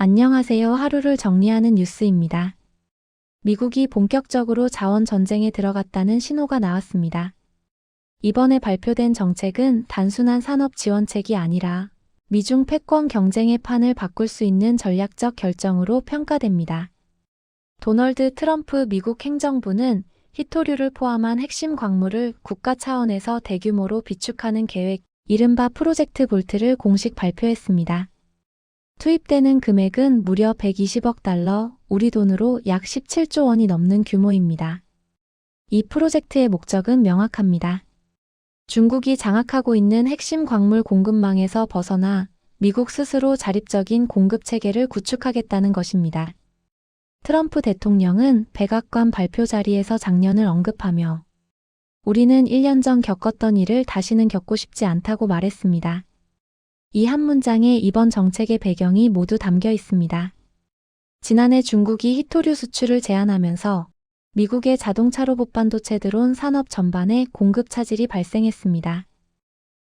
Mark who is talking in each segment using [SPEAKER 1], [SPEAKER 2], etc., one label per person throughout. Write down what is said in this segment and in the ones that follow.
[SPEAKER 1] 안녕하세요. 하루를 정리하는 뉴스입니다. 미국이 본격적으로 자원 전쟁에 들어갔다는 신호가 나왔습니다. 이번에 발표된 정책은 단순한 산업 지원책이 아니라 미중 패권 경쟁의 판을 바꿀 수 있는 전략적 결정으로 평가됩니다. 도널드 트럼프 미국 행정부는 히토류를 포함한 핵심 광물을 국가 차원에서 대규모로 비축하는 계획, 이른바 프로젝트 볼트를 공식 발표했습니다. 투입되는 금액은 무려 120억 달러, 우리 돈으로 약 17조 원이 넘는 규모입니다. 이 프로젝트의 목적은 명확합니다. 중국이 장악하고 있는 핵심 광물 공급망에서 벗어나 미국 스스로 자립적인 공급 체계를 구축하겠다는 것입니다. 트럼프 대통령은 백악관 발표 자리에서 작년을 언급하며 우리는 1년 전 겪었던 일을 다시는 겪고 싶지 않다고 말했습니다. 이 한 문장에 이번 정책의 배경이 모두 담겨 있습니다. 지난해 중국이 히토류 수출을 제한하면서 미국의 자동차 로봇 반도체 드론 산업 전반에 공급 차질이 발생했습니다.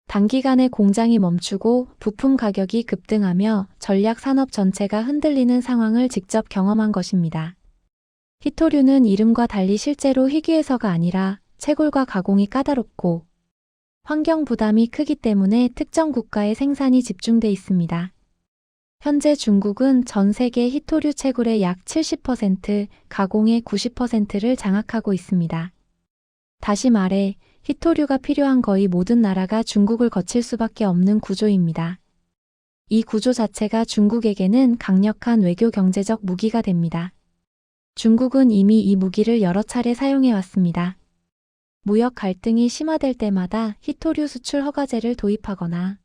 [SPEAKER 1] 단기간에 공장이 멈추고 부품 가격이 급등하며 전략 산업 전체가 흔들리는 상황을 직접 경험한 것입니다. 히토류는 이름과 달리 실제로 희귀해서가 아니라 채굴과 가공이 까다롭고 환경 부담이 크기 때문에 특정 국가의 생산이 집중돼 있습니다. 현재 중국은 전 세계 히토류 채굴의 약 70%, 가공의 90%를 장악하고 있습니다. 다시 말해 히토류가 필요한 거의 모든 나라가 중국을 거칠 수밖에 없는 구조입니다. 이 구조 자체가 중국에게는 강력한 외교 경제적 무기가 됩니다. 중국은 이미 이 무기를 여러 차례 사용해 왔습니다. 무역 갈등이 심화될 때마다 히토류 수출 허가제를 도입하거나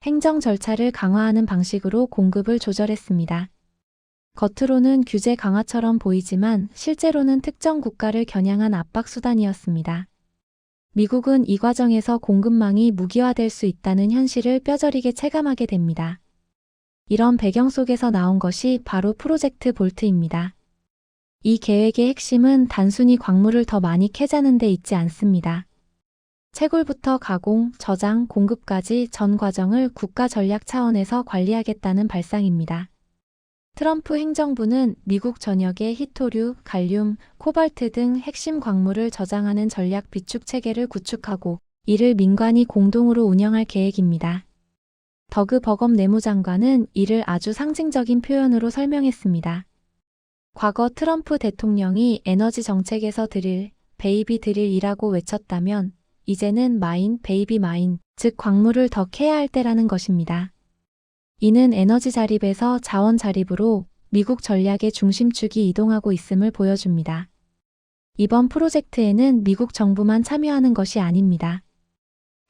[SPEAKER 1] 행정 절차를 강화하는 방식으로 공급을 조절했습니다. 겉으로는 규제 강화처럼 보이지만 실제로는 특정 국가를 겨냥한 압박 수단이었습니다. 미국은 이 과정에서 공급망이 무기화될 수 있다는 현실을 뼈저리게 체감하게 됩니다. 이런 배경 속에서 나온 것이 바로 프로젝트 볼트입니다. 이 계획의 핵심은 단순히 광물을 더 많이 캐자는 데 있지 않습니다. 채굴부터 가공, 저장, 공급까지 전 과정을 국가 전략 차원에서 관리하겠다는 발상입니다. 트럼프 행정부는 미국 전역에 히토류, 갈륨, 코발트 등 핵심 광물을 저장하는 전략 비축 체계를 구축하고 이를 민간이 공동으로 운영할 계획입니다. 더그 버검 내무장관은 이를 아주 상징적인 표현으로 설명했습니다. 과거 트럼프 대통령이 에너지 정책에서 드릴, 베이비 드릴이라고 외쳤다면 이제는 마인, 베이비 마인, 즉 광물을 더 캐야 할 때라는 것입니다. 이는 에너지 자립에서 자원 자립으로 미국 전략의 중심축이 이동하고 있음을 보여줍니다. 이번 프로젝트에는 미국 정부만 참여하는 것이 아닙니다.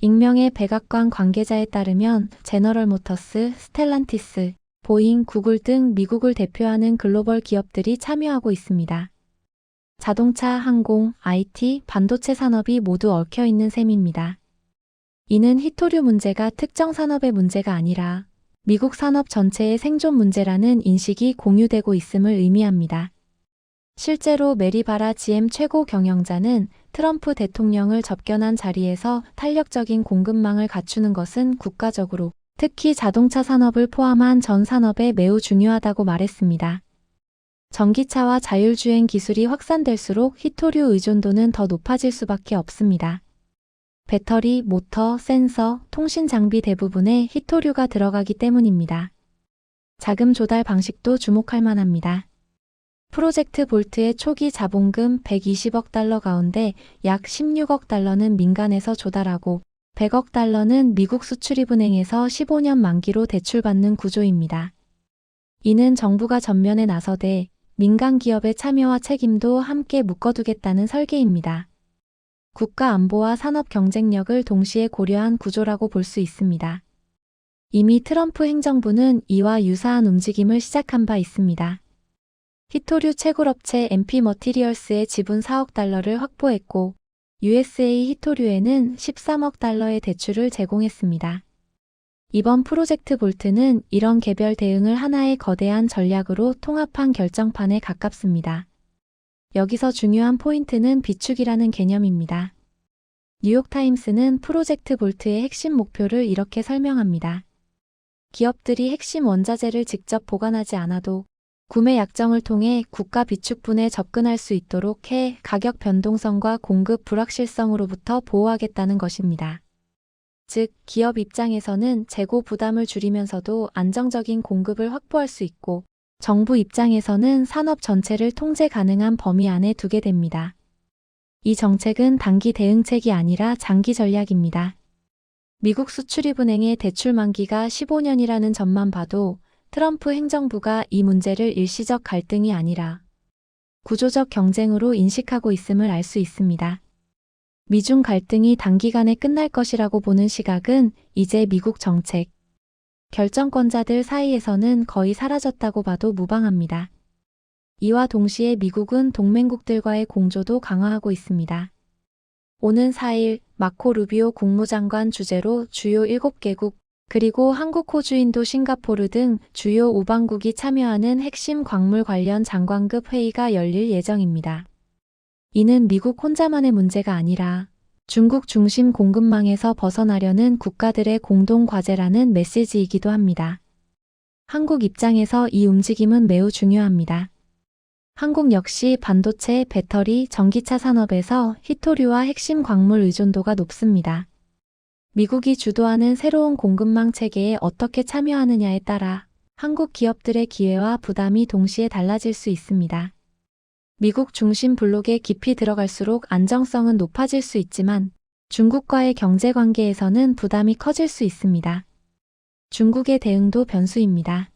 [SPEAKER 1] 익명의 백악관 관계자에 따르면 제너럴 모터스, 스텔란티스, 보잉, 구글 등 미국을 대표하는 글로벌 기업들이 참여하고 있습니다. 자동차, 항공, IT, 반도체 산업이 모두 얽혀 있는 셈입니다. 이는 히토류 문제가 특정 산업의 문제가 아니라 미국 산업 전체의 생존 문제라는 인식이 공유되고 있음을 의미합니다. 실제로 메리바라 GM 최고 경영자는 트럼프 대통령을 접견한 자리에서 탄력적인 공급망을 갖추는 것은 국가적으로 특히 자동차 산업을 포함한 전 산업에 매우 중요하다고 말했습니다. 전기차와 자율주행 기술이 확산될수록 히토류 의존도는 더 높아질 수밖에 없습니다. 배터리, 모터, 센서, 통신 장비 대부분에 히토류가 들어가기 때문입니다. 자금 조달 방식도 주목할 만합니다. 프로젝트 볼트의 초기 자본금 120억 달러 가운데 약 16억 달러는 민간에서 조달하고 100억 달러는 미국 수출입은행에서 15년 만기로 대출받는 구조입니다. 이는 정부가 전면에 나서되 민간 기업의 참여와 책임도 함께 묶어두겠다는 설계입니다. 국가 안보와 산업 경쟁력을 동시에 고려한 구조라고 볼 수 있습니다. 이미 트럼프 행정부는 이와 유사한 움직임을 시작한 바 있습니다. 히토류 채굴업체 MP 머티리얼스의 지분 4억 달러를 확보했고 USA 히토류에는 13억 달러의 대출을 제공했습니다. 이번 프로젝트 볼트는 이런 개별 대응을 하나의 거대한 전략으로 통합한 결정판에 가깝습니다. 여기서 중요한 포인트는 비축이라는 개념입니다. 뉴욕타임스는 프로젝트 볼트의 핵심 목표를 이렇게 설명합니다. 기업들이 핵심 원자재를 직접 보관하지 않아도 구매 약정을 통해 국가 비축분에 접근할 수 있도록 해 가격 변동성과 공급 불확실성으로부터 보호하겠다는 것입니다. 즉, 기업 입장에서는 재고 부담을 줄이면서도 안정적인 공급을 확보할 수 있고, 정부 입장에서는 산업 전체를 통제 가능한 범위 안에 두게 됩니다. 이 정책은 단기 대응책이 아니라 장기 전략입니다. 미국 수출입은행의 대출 만기가 15년이라는 점만 봐도 트럼프 행정부가 이 문제를 일시적 갈등이 아니라 구조적 경쟁으로 인식하고 있음을 알 수 있습니다. 미중 갈등이 단기간에 끝날 것이라고 보는 시각은 이제 미국 정책 결정권자들 사이에서는 거의 사라졌다고 봐도 무방합니다. 이와 동시에 미국은 동맹국들과의 공조도 강화하고 있습니다. 오는 4일 마코 루비오 국무장관 주재로 주요 7개국 그리고 한국, 호주, 인도, 싱가포르 등 주요 우방국이 참여하는 핵심 광물 관련 장관급 회의가 열릴 예정입니다. 이는 미국 혼자만의 문제가 아니라 중국 중심 공급망에서 벗어나려는 국가들의 공동 과제라는 메시지이기도 합니다. 한국 입장에서 이 움직임은 매우 중요합니다. 한국 역시 반도체, 배터리, 전기차 산업에서 희토류와 핵심 광물 의존도가 높습니다. 미국이 주도하는 새로운 공급망 체계에 어떻게 참여하느냐에 따라 한국 기업들의 기회와 부담이 동시에 달라질 수 있습니다. 미국 중심 블록에 깊이 들어갈수록 안정성은 높아질 수 있지만 중국과의 경제 관계에서는 부담이 커질 수 있습니다. 중국의 대응도 변수입니다.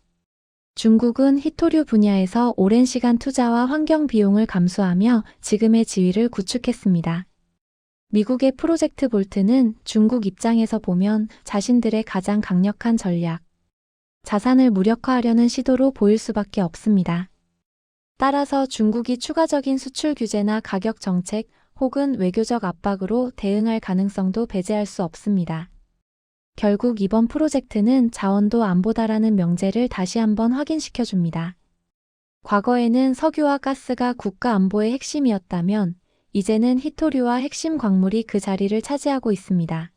[SPEAKER 1] 중국은 희토류 분야에서 오랜 시간 투자와 환경 비용을 감수하며 지금의 지위를 구축했습니다. 미국의 프로젝트 볼트는 중국 입장에서 보면 자신들의 가장 강력한 전략, 자산을 무력화하려는 시도로 보일 수밖에 없습니다. 따라서 중국이 추가적인 수출 규제나 가격 정책 혹은 외교적 압박으로 대응할 가능성도 배제할 수 없습니다. 결국 이번 프로젝트는 자원도 안보다라는 명제를 다시 한번 확인시켜 줍니다. 과거에는 석유와 가스가 국가 안보의 핵심이었다면 이제는 희토류와 핵심 광물이 그 자리를 차지하고 있습니다.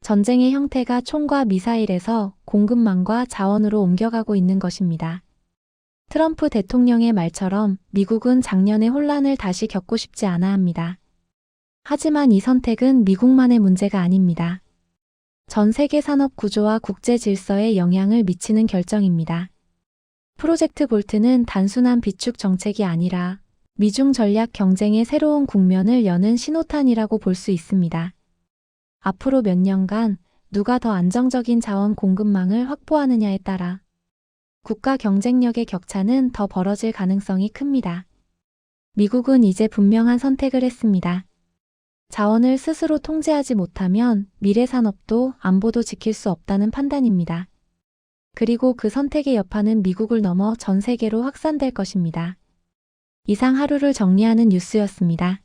[SPEAKER 1] 전쟁의 형태가 총과 미사일에서 공급망과 자원으로 옮겨가고 있는 것입니다. 트럼프 대통령의 말처럼 미국은 작년의 혼란을 다시 겪고 싶지 않아 합니다. 하지만 이 선택은 미국만의 문제가 아닙니다. 전 세계 산업 구조와 국제 질서에 영향을 미치는 결정입니다. 프로젝트 볼트는 단순한 비축 정책이 아니라 미중 전략 경쟁의 새로운 국면을 여는 신호탄이라고 볼 수 있습니다. 앞으로 몇 년간 누가 더 안정적인 자원 공급망을 확보하느냐에 따라 국가 경쟁력의 격차는 더 벌어질 가능성이 큽니다. 미국은 이제 분명한 선택을 했습니다. 자원을 스스로 통제하지 못하면 미래 산업도 안보도 지킬 수 없다는 판단입니다. 그리고 그 선택의 여파는 미국을 넘어 전 세계로 확산될 것입니다. 이상 하루를 정리하는 뉴스였습니다.